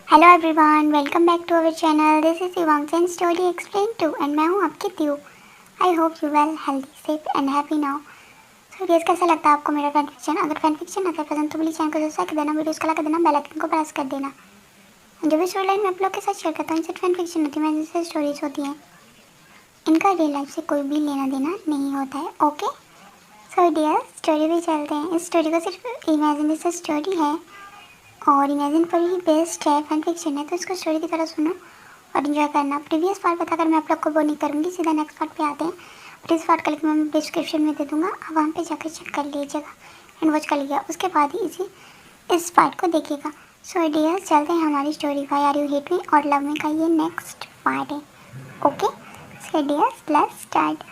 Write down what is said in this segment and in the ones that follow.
Hello everyone, welcome back to our channel. This is Shivangi story explain to and मैं हूँ आपकी त्यू। I hope you well, healthy, safe and happy now. So guys, कैसा लगता है आपको मेरा फैन फिक्शन? अगर फैन फिक्शन अगर पसंद तो प्लीज़ चैनल को सब्सक्राइब कर देना, वीडियोस को लाइक कर देना, बेल आइकन को प्रेस कर देना। जो भी स्टोरी लाइन मैं आप लोग के साथ शेयर करता हूँ, सिर्फ फैन फिक्शन होती है, जैसे स्टोरीज होती हैं। इनका रियल लाइफ से कोई भी लेना देना नहीं होता है। ओके, सो डियर, स्टोरी भी चलते हैं। इस स्टोरी को सिर्फ इमेजिनेशन स्टोरी है और इमेजिन पर ही बेस्ड है, फैन फिक्शन है, तो इसको स्टोरी की तरह सुनो और इन्जॉय करना। प्रीवियस पार्ट बताकर मैं आप लोग को वो नहीं करूँगी, सीधा नेक्स्ट पार्ट पे आते हैं। प्लीज़ पार्ट का लिंक मैं डिस्क्रिप्शन में दे दूँगा, आप वहाँ पे जाकर चेक कर लीजिएगा एंड वॉच कर लीजिएगा। उसके बाद ही इस पार्ट को देखिएगा। सो डियर, चलते हैं हमारी story why are you hate me और लव मी का ये नेक्स्ट पार्ट है। Okay, so dear let's start.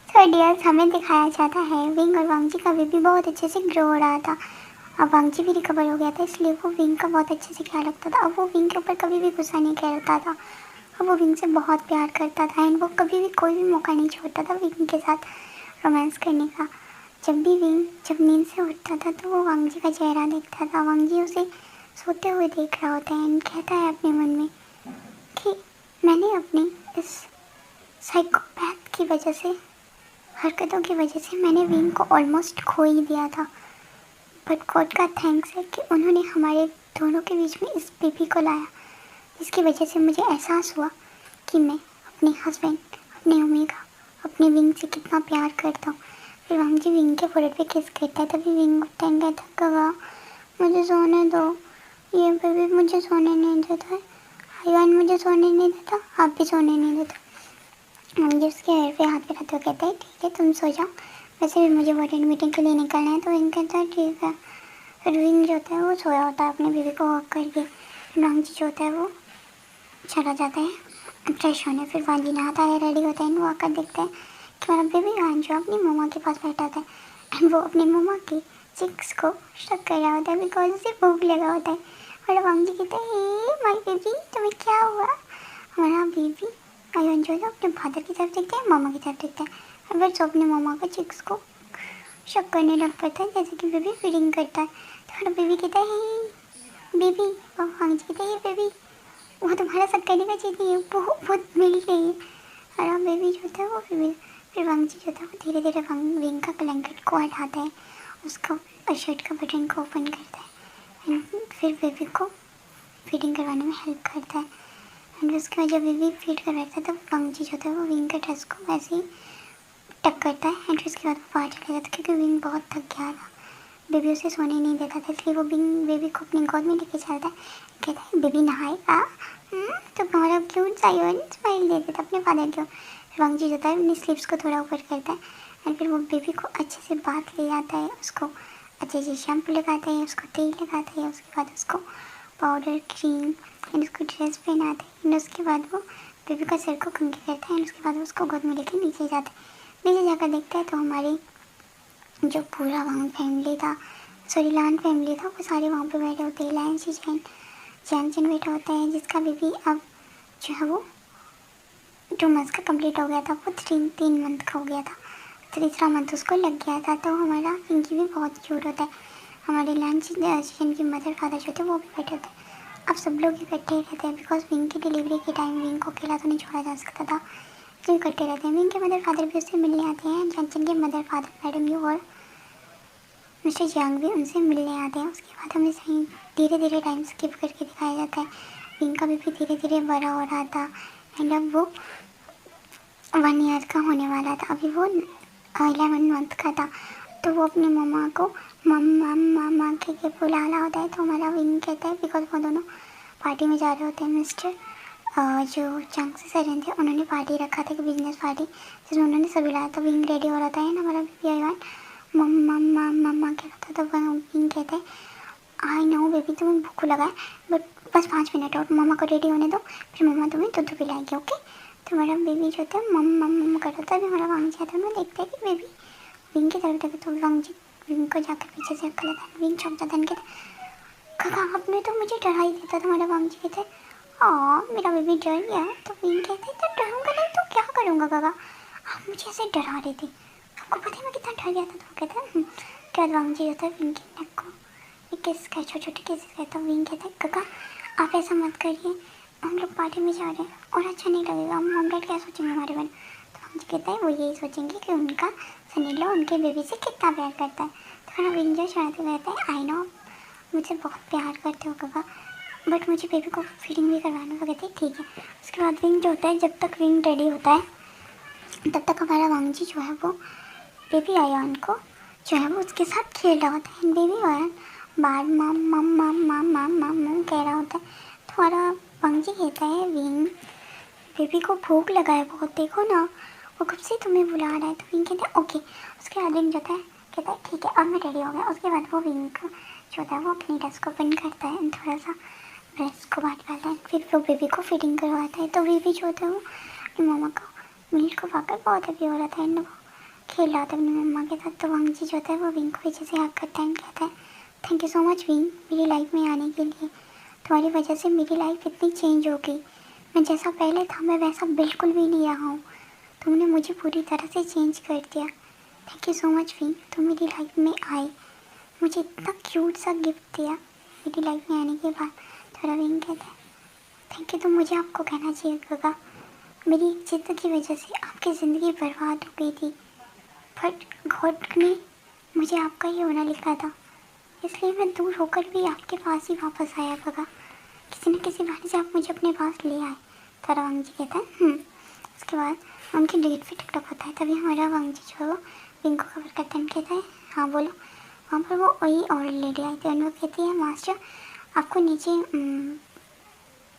So dear, हमें दिखाया जाता है विंग और वांगजी का बेबी बहुत अच्छे से ग्रो हो रहा था। अब वांगजी भी रिकवर हो गया था, इसलिए वो विंग का बहुत अच्छे से ख्याल रखता था। अब वो विंग के ऊपर कभी भी गुस्सा नहीं करता था। अब वो विंग से बहुत प्यार करता था एंड वो कभी भी कोई भी मौका नहीं छोड़ता था विंग के साथ रोमांस करने का। जब नींद से उठता था तो वो वांगजी का चेहरा देखता था। वांगजी उसे सोते हुए देख रहा होता है एंड कहता है अपने मन में कि मैंने अपनी इस साइकोपैथ की वजह से, हरकतों की वजह से मैंने विंग को ऑलमोस्ट खो ही दिया था। बट गॉड का थैंक्स है कि उन्होंने हमारे दोनों के बीच में इस बेबी को लाया, जिसकी वजह से मुझे एहसास हुआ कि मैं अपने हस्बैंड, अपने ओमेगा, अपने विंग से कितना प्यार करता हूँ। फिर वांगजी विंग के फोrehead पे किस करता है, तभी विंग उठता है, कहता है गगा मुझे सोने दो, ये बेबी मुझे सोने नहीं देता है, आयुन मुझे सोने नहीं देता, आप भी सोने नहीं देता। वांगजी उसके हेयर पे हाथ फिराते हुए कहता है ठीक है तुम सो जाओ, वैसे भी मुझे वार्डन मीटिंग के लिए निकलना है। तो विंग कहता है ठीक है। फिर विंग जो होता है वो सोया होता है अपने बेबी को वॉक करके। वांगजी जो होता है वो चला जाता है फ्रेश होने। फिर वांगजी नहाता है, रेडी होता है, वो आकर देखता है कि मेरा बेबी वांगजी अपनी मम्मा के पास बैठा था एंड वो अपनी मम्मा की चिक्स को शक कर रहा होता है बिकॉज उसे भूख लगा होता है। और वांगजी कहता है हे माय बेबी, तुम्हें क्या हुआ? हमारा बेबी आयुन जो है अपने फादर की तरफ देखता है, मामा की तरफ देखता है और फिर जो अपने मामा का चिक्स को शक करने लग पड़ता है जैसे कि बेबी फीडिंग करता है। तो बेबी कहता है बेबी, और वांगजी कहता है बेबी वो तुम्हारा शक करने का चीज़ नहीं है, वो बहुत मिल रही है। और बेबी जो होता है वो फिर वांगजी जो होता है वो धीरे धीरे विंग का ब्लैंकेट को हटाता है, उसका शर्ट का बटन को ओपन करता है एंड फिर बेबी को फीडिंग करवाने में हेल्प करता है। एंड उसके बाद जब बेबी फीड करवाता है तब वांगजी जो होता है वो विंग के ड्रेस को वैसे ही टक करता है एंड उसके बाद वो बाहर चला जाता है क्योंकि विंग बहुत थक गया था। बेबी उसे सोने नहीं देता था, इसलिए वो विंग बेबी को अपनी गोद में लेके चलता है। कहता है बेबी नहाएगा तो हमारा क्यूट साइवन स्माइल दे देता अपने फादर को। फिर वांगजी होता है अपनी स्लीव्स को थोड़ा ऊपर करता है एंड फिर वो बेबी को अच्छे से बाथ ले आता है, उसको अच्छे से शैम्पू लगाता है, उसको तेल लगाता है, उसके बाद उसको पाउडर क्रीम एंड उसको ड्रेस पहनाता है एंड उसके बाद वो बेबी का सिर को कंघी करता है एंड उसके बाद उसको गोद में लेके नीचे जाता है। नीचे जाकर देखता है तो हमारी जो पूरा वांग फैमिली था, सॉरी लान फैमिली था, वो सारे वहाँ पे बैठे होते हैं। लाइन से जैन बैठा होता है जिसका बेबी अब जो है वो 2 मंथ्स का कंप्लीट हो गया था, वो 3 मंथ का हो गया था, तीसरा मंथ उसको लग गया था। तो हमारा पिंकी भी बहुत क्यूट होता है। हमारे लान जैन की मदर फादर जो थे वो भी बैठे होते हैं। अब सब लोग इकट्ठे रहते हैं बिकॉज विंग की डिलीवरी के टाइम विंग को अकेला तो नहीं छोड़ा जा सकता था, इसलिए इकट्ठे रहते हैं। विंग के मदर फादर भी उससे मिलने आते हैं, जैन के मदर फादर मैडम यू और मिस्टर जंग भी उनसे मिलने आते हैं। उसके बाद हमें सही धीरे धीरे टाइम स्किप करके दिखाया जाता है। विंग का भी धीरे धीरे बड़ा हो रहा था एंड अब वो 1 ईयर का होने वाला था, अभी वो 11 मंथ का था। तो वो अपनी मम्मा को मम्मा मामा के बुला रहा होता है। तो हमारा विंग कहता है बिकॉज वो दोनों पार्टी में जा रहे होते हैं। मिस्टर जो चंग से सरन थे उन्होंने पार्टी रखा था कि बिजनेस पार्टी, जिसमें उन्होंने सभी लाया। तो विंग रेडी हो रहा था एंड हमारा बेबी आयुन मम्मा मम्मा कह रहा था। तो विंग कहते हैं आई नो बेबी तुम्हें भूख लगा है बट बस 5 मिनट और मम्मा को रेडी होने दो, फिर मम्मा तुम्हें दूध पिलाएगी। ओके, तो हमारा बेबी जो होता है मम्मा मम्मा कर रहा था। हमारा वांग जाता है, मैं देखता है कि बेबी विंग की तरफ देखा तो वांग जी विंग को जाकर पीछे से रखा लेता है। विंग चौंक जाता है, काका आपने तो मुझे डरा ही देता था। हमारा वांग जी कहते हैं हाँ मेरा बेबी डर गया। तो विंग कहते हैं तो डरूंगा नहीं तो क्या करूँगा काका, आप मुझे ऐसे डरा रहे थे, आपको पता है मैं कितना डर गया था। तो कहता है क्या वांग जी होता है विंग की नेक को किस का छोटे छोटे किस कहता है। विंग कहता है काका आप ऐसा मत करिए, हम लोग पार्टी में जा रहे हैं और अच्छा नहीं लगेगा, मॉम डैड क्या सोचेंगे हमारे बारे में। तो वंजी कहता है वो यही सोचेंगे कि उनका सनी लियोन उनके बेबी से कितना प्यार करता है। तो हमारा विंग जो शरारती कहता है आई नो मुझे बहुत प्यार करते हो पापा, बट मुझे बेबी को फीडिंग भी करवाना। तो कहते हैं ठीक है। उसके बाद विंग जो होता है, जब तक विंग रेडी होता है तब तक हमारा वांगजी जो है वो बेबी आयान को जो है वो उसके साथ खेल रहा होता है। बेबी आयान बार मम मम मम मम मम मम मम कह रहा होता है। तो हमारा वांगजी कहता है विंग बेबी को भूख लगा है बहुत, देखो ना वो कब से तुम्हें बुला रहा है। तो विंग कहता है ओके। उसके बाद विंग जाता है, कहता है ठीक है अब मैं रेडी हो गया। उसके बाद वो विंग जो होता है वो अपनी ड्रेस को पिन करता है, थोड़ा सा ड्रेस को बांट पाता है, फिर वो बेबी को फीडिंग करवाता है। तो बेबी जो होता है वो अपनी मम्मा को मिल्क को पाकर बहुत हैप्पी हो रहा था एंड वो खेल रहा था अपनी मम्मा के साथ। तो वांगजी जो होता है वो विंग को पीछे से हक करता है एंड कहता है thank you so much wing मेरी लाइफ में आने के लिए, तुम्हारी वजह से मेरी लाइफ इतनी चेंज हो गई, मैं जैसा पहले था मैं वैसा बिल्कुल भी नहीं रहा हूँ, तुमने मुझे पूरी तरह से चेंज कर दिया, thank you so much wing तुम मेरी लाइफ में आए, मुझे इतना क्यूट सा गिफ्ट दिया मेरी लाइफ में आने के बाद। थोड़ा विंग कहता है थैंक यू, तो मुझे आपको कहना चाहिए होगा, मेरी जिद की वजह से आपकी ज़िंदगी बर्बाद हो गई थी, बट गॉड ने मुझे आपका ही होना लिखा था, इसलिए मैं दूर होकर भी आपके पास ही वापस आया होगा, किसी न किसी बहाने से आप मुझे अपने पास ले आए। थोड़ा वांगजी कहता है उसके बाद उनकी डेट भी टिकटॉक होता है। तभी हमारा वांगजी जो है वो विंग को कवर करता है, कहता है हाँ बोलो। वहाँ पर वो वही और लेडी आई थी और वो कहती है मास्टर आपको नीचे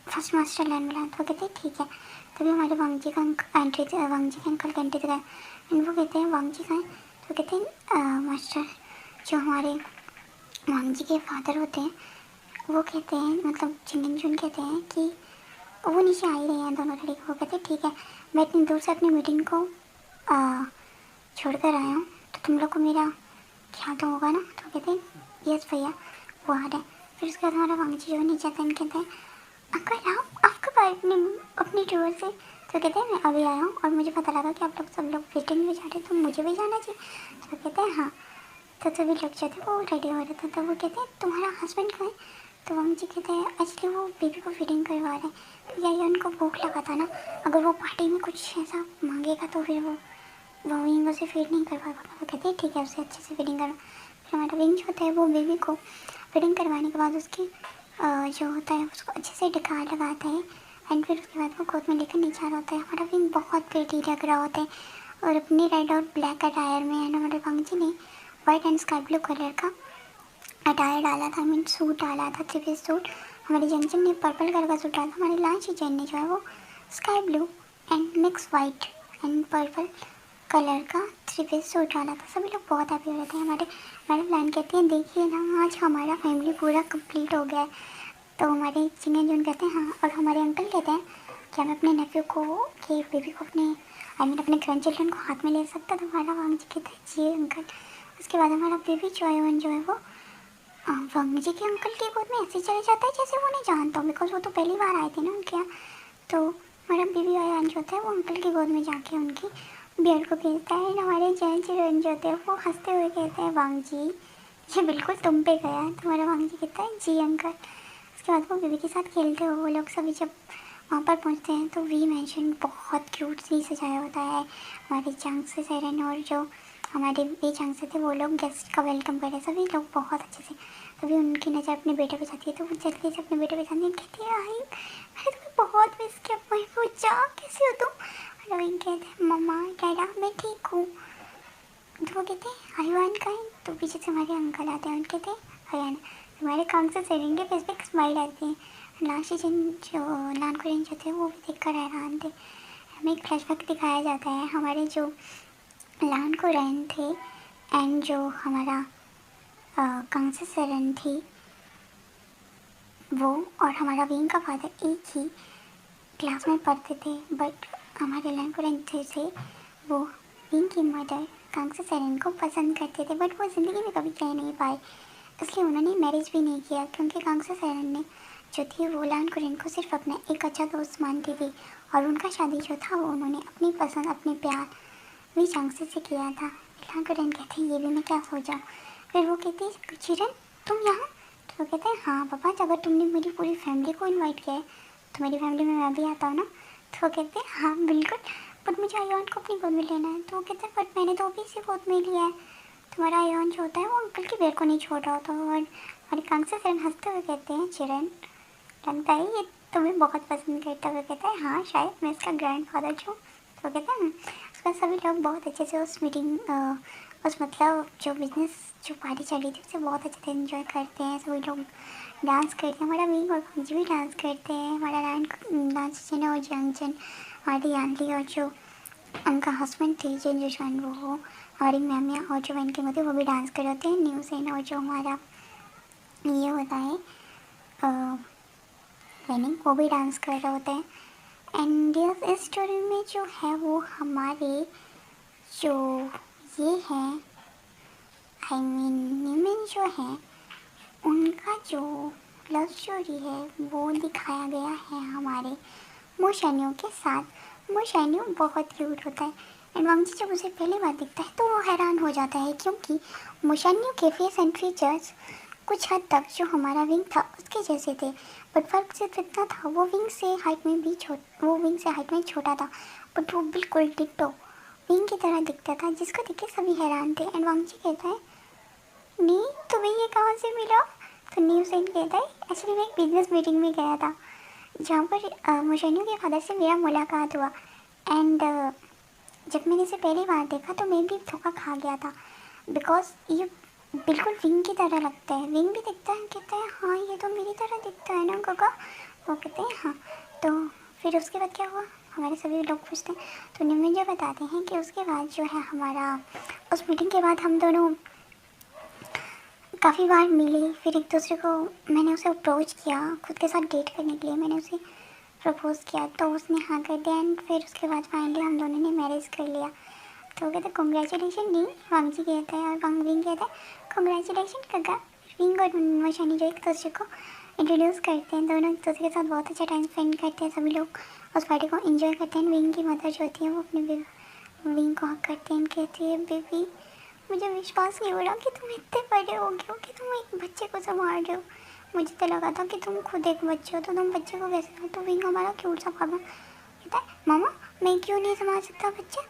फर्स्ट मास्टर लैंड मिला। तो कहते हैं ठीक है। तभी हमारे वांगजी का वांगजी के अंकल का एंट्री दिखाया एंड वो कहते हैं वांगजी का है। तो कहते हैं मास्टर जो हमारे वांगजी के फादर होते हैं वो कहते हैं मतलब जिंगजून कहते हैं कि वो नीचे आ ही रहे हैं दोनों लड़के। वो कहते हैं ठीक है मैं इतनी दूर से अपनी मीटिंग को छोड़ कर आया हूँ तो तुम लोग को मेरा ख्याल तो होगा ना। तो कहते हैं यस भैया वो आ रहे हैं। फिर उसके बाद हमारा वांगजी जो है नीचे आता है कहते हैं अंकल आप कब आए अपनी टूर से। तो कहते हैं मैं अभी आया हूँ और मुझे पता लगा कि आप लोग सब लोग मीटिंग में जा रहे हैं तो मुझे भी जाना चाहिए। तो कहते हैं हाँ। तो सभी लोग जो थे वो रेडी हो रहे थे। तो वो कहते हैं तुम्हारा हस्बैंड कहाँ है। तो वांगजी कहते हैं एक्चुअली वो बेबी को फीडिंग करवा रहे हैं, तो यही उनको भूख लगा था ना, अगर वो पार्टी में कुछ ऐसा मांगेगा तो फिर वो विंग उसे फीड नहीं करवा पाएगा। वो कहते हैं ठीक है उसे अच्छे से फीडिंग करवा। फिर हमारा विंग जो होता है वो बेबी को फीडिंग करवाने के बाद उसकी जो होता है उसको अच्छे से ढका लगाता है एंड फिर उसके बाद वो गोद में लेकर नीचे आ रहा होता है। हमारा विंग बहुत प्रीटी लग रहा होता है और अपनी रेड और ब्लैक अटायर में एंड हमारे वांगजी ने white and sky blue colour का अटायर डाला था, मीन सूट डाला था, थ्री पीस सूट। हमारी जंजन ने पर्पल कलर का सूट डाला था, हमारी लांची जैन ने जो है वो sky blue and mix white and purple colour का थ्री पीस सूट डाला था। सभी लोग बहुत हैप्पी हो रहे थे। हमारे प्लान कहते हैं देखिए ना आज हमारा फैमिली पूरा कंप्लीट हो गया है। तो हमारे जिंगजून कहते हैं हाँ। और हमारे अंकल कहते हैं कि हम अपने नेफ्यू को कि बेबी को अपने ग्रैंड चिल्ड्रन को हाथ में ले सकता। तो हमारा वांगजी कहता है जी अंकल। उसके बाद हमारा बेबी चॉयवन जो है वो वांगजी के अंकल के गोद में ऐसे चले जाता है जैसे वो नहीं जानता हो, बिकॉज वो तो पहली बार आए थे ना उनके यहाँ। तो हमारा बेबी आयान जो होता है वो अंकल के गोद में जाके उनकी बियर को खींचता है। हमारे जैन चिल्ड्रन जो होते हैं वो हंसते हुए कहते हैं वांगजी ये बिल्कुल तुम पे गया है। तो हमारा वांगजी कहता है जी अंकल। उसके बाद वो बेबी के साथ खेलते हो वो लोग सभी जब वहाँ पर पहुँचते हैं तो वी मैंशन बहुत क्यूट सी सजाया होता है। हमारे जंग से सैरन और जो हमारे भी जंग से थे वो लोग गेस्ट का वेलकम कर रहे, सभी लोग बहुत अच्छे से। तभी उनकी नज़र अपने बेटे पे जाती है तो वो जल्दी से अपने बेटे पे जाती है, कहती है आई मैंने तुम्हें बहुत मिस किया, वहीं पूछा कैसे हो तुम। और कहते हैं मम्मा डैडा मैं ठीक हूँ। तो वो कहते हैं आयुआन का है। तो पीछे से हमारे अंकल आते हैं, उनके कहते हैं आयुआन। हमारे काम से सैरन के फेस पे एक स्माइल आती है। लास्ट जो नान कोरियन जो थे वो भी देख कर हैरान थे। हमें एक फ्लैशबैक दिखाया जाता है हमारे जो लान कोरियन थे एंड जो हमारा कांसे सैरन थी वो और हमारा विंग का फादर एक ही क्लास में पढ़ते थे, बट हमारे लान कोरियन थे वो विंग की मदर कांसे सैरन को पसंद करते थे, बट वो ज़िंदगी में कभी कह नहीं पाए, इसलिए उन्होंने मैरिज भी नहीं किया क्योंकि कांसे सैरन ने जो थी वो लान कोरियन को सिर्फ अपना एक अच्छा दोस्त मानती थी और उनका शादी जो था वो उन्होंने अपनी पसंद अपने प्यार वी चांगसे से किया था। लान कोरियन कहते हैं ये भी मैं क्या सोचा। फिर वो कहती है चिरन तुम यहाँ। तो तो कहते हैं हाँ पापा, अगर तुमने मेरी पूरी फैमिली को इनवाइट किया है तो मेरी फैमिली में मैं भी आता हूँ ना। तो कहते हैं हाँ बिल्कुल, बट मुझे आयोन को अपनी गोद में लेना है। तो वो कहते हैं बट मैंने तो अभी इसी गोद में लिया है। तुम्हारा आयोन जो होता है वो अंकल की बेर को नहीं छोड़ रहा होता। और हरिकांक्षा सर हंसते हुए कहते हैं चिरन, लगता है ये तुम्हें बहुत पसंद करता हुआ। कहता है हाँ शायद मैं इसका ग्रैंड फादर हूँ। तो कहता है उसका सभी लोग बहुत अच्छे से उस मीटिंग उस मतलब जो बिजनेस जो पार्टी चल रही थी उसे बहुत अच्छे से इन्जॉय करते हैं। सभी लोग डांस करते हैं, हमारा वीक और पंजी भी डांस करते हैं। हमारा डांस है और जंगजन हमारी आंटी और जो उनका हस्बैंड थे जिन जोशान वो हमारी मैमिया और जो इनके मध्य वो भी डांस कर रहे होते हैं। न्यूज़ एन और जो हमारा ये होता है वेनिंग वो भी डांस कर रहे होते हैं। एंड इस स्टोरी में जो है वो हमारे जो ये हैं आई मीन न्यूमन जो है उनका जो लव स्टोरी है वो दिखाया गया है हमारे मोशैन्यू के साथ। मोशैन्यू बहुत क्यूट होता है एंड वांगजी जब उसे पहली बार दिखता है तो वो हैरान हो जाता है क्योंकि मोशैन्यू के फेस एंड फीचर्स कुछ हद तक जो हमारा विंग था उसके जैसे थे। बट फर्क सिर्फ इतना था वो विंग से हाइट में छोटा था, बट वो बिल्कुल डिट्टो विंग की तरह दिखता था जिसको देख के सभी हैरान थे। एंड वांगजी कहता है नी तुम्हें ये कहाँ से मिला। तो नी हुसैन कहता है एक्चुअली मैं एक बिजनेस मीटिंग में गया था जहाँ पर मोशैन्यू के फादर से मेरा मुलाकात हुआ। एंड जब मैंने इसे पहली बार देखा तो मैं भी धोखा खा गया था बिकॉज ये बिल्कुल विंग की तरह लगता है। विंग भी दिखता है, कहता है हाँ ये तो मेरी तरह दिखता है ना काका। वो कहते हैं हाँ। तो फिर उसके बाद क्या हुआ, हमारे सभी लोग पूछते हैं तो न्यूमन जो बताते हैं कि उसके बाद जो है हमारा उस मीटिंग के बाद हम दोनों काफ़ी बार मिले। फिर एक दूसरे को मैंने उसे अप्रोच किया खुद के साथ डेट करने के लिए, मैंने उसे प्रपोज़ किया तो उसने हाँ कर दिया। एंड फिर उसके बाद फाइनली हम दोनों ने मैरिज कर लिया। तो वो कहते हैं कॉन्ग्रेचुलेशन नहीं, वांगजी कहता है और विंग कहता है कॉन्ग्रेचुलेशन काका। विंग और मोशैन्यू जो एक दूसरे को इंट्रोड्यूस करते हैं, दोनों एक दूसरे के साथ बहुत अच्छा टाइम स्पेंड करते हैं। सभी लोग उस पार्टी को एंजॉय करते हैं। विंग की मदर जो होती है वो अपने विंग को हक करते हैं, कहती है बेबी मुझे विश्वास नहीं हो रहा कि तुम इतने बड़े हो गए हो कि तुम एक बच्चे को संभाल रहे हो। मुझे तो लगा था कि तुम खुद एक बच्चे हो तो तुम बच्चे को कैसे हो। तो विंग हमारा क्यूट सा पापा कहता है मामा मैं क्यों नहीं संभाल सकता बच्चा,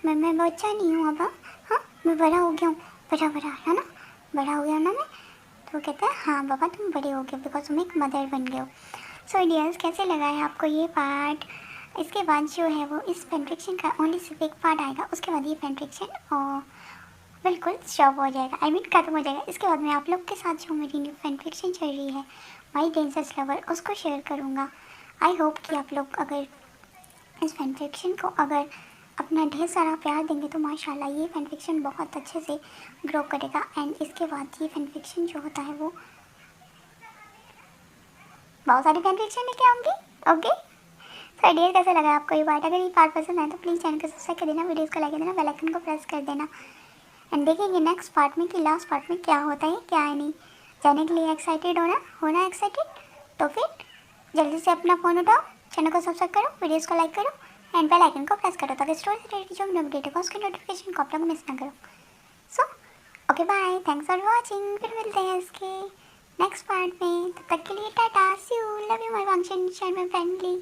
मैं बच्चा नहीं हूँ अब। हाँ मैं बड़ा हो गया हूँ, बड़ा है ना, बड़ा हो गया ना मैं। तो कहता है हाँ बाबा तुम बड़े हो गए बिकॉज तुम एक मदर बन गए हो। सो डियर्स कैसे लगा है आपको ये पार्ट। इसके बाद जो है वो इस फैनफिक्शन का ओनली सिर्फ एक पार्ट आएगा, उसके बाद ये फैनफिक्शन और बिल्कुल स्टॉप हो जाएगा, आई मीन खत्म हो जाएगा। इसके बाद मैं आप लोग के साथ जो मेरी न्यू फैनफिक्शन चल रही है माई डेंजरस लवर उसको शेयर करूँगा। आई होप कि आप लोग अगर इस फैनफिक्शन को अगर अपना ढेर सारा प्यार देंगे तो माशाल्लाह ये फैनफिक्शन बहुत अच्छे से ग्रो करेगा। एंड इसके बाद ये फैनफिक्शन जो होता है वो बहुत सारी फैनफिक्शन लेके आऊँगी। ओके सो डियर कैसा लगा आपको ये पार्ट। अगर ये पार्ट पसंद आए तो प्लीज़ चैनल को सब्सक्राइब कर देना, वीडियोज़ को लाइक कर देना, बेल आइकन को प्रेस कर देना। एंड देखेंगे नेक्स्ट पार्ट में कि लास्ट पार्ट में क्या होता है क्या है नहीं। जाने के लिए एक्साइटेड होना एक्साइटेड। तो फिर जल्दी से अपना फ़ोन उठाओ, चैनल को सब्सक्राइब करो, वीडियोज़ को लाइक करो एंड बेल आइकन को प्रेस करो ताकि स्टोरी से रिलेटेड जो भी अपडेट होगा उसकी नोटिफिकेशन को आप लोग मिस ना करो। So okay bye, thanks for watching. फिर मिलते हैं इसके नेक्स्ट पार्ट में, तब तक के लिए tata, see you, love you my वांगशन, शेयर माय फ्रेंडली।